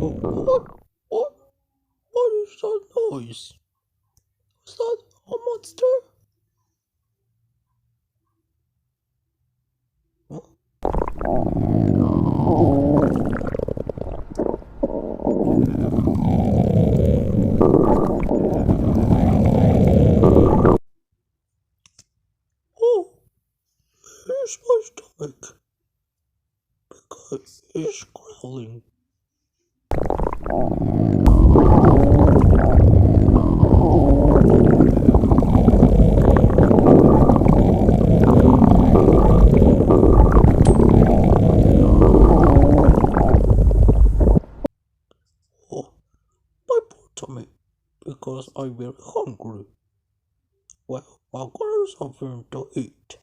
What? What? What is that noise? Is that a monster? Oh, here's my stomach because it's growling. Oh, my poor tummy because I'm very hungry. Well, I'll get something to eat.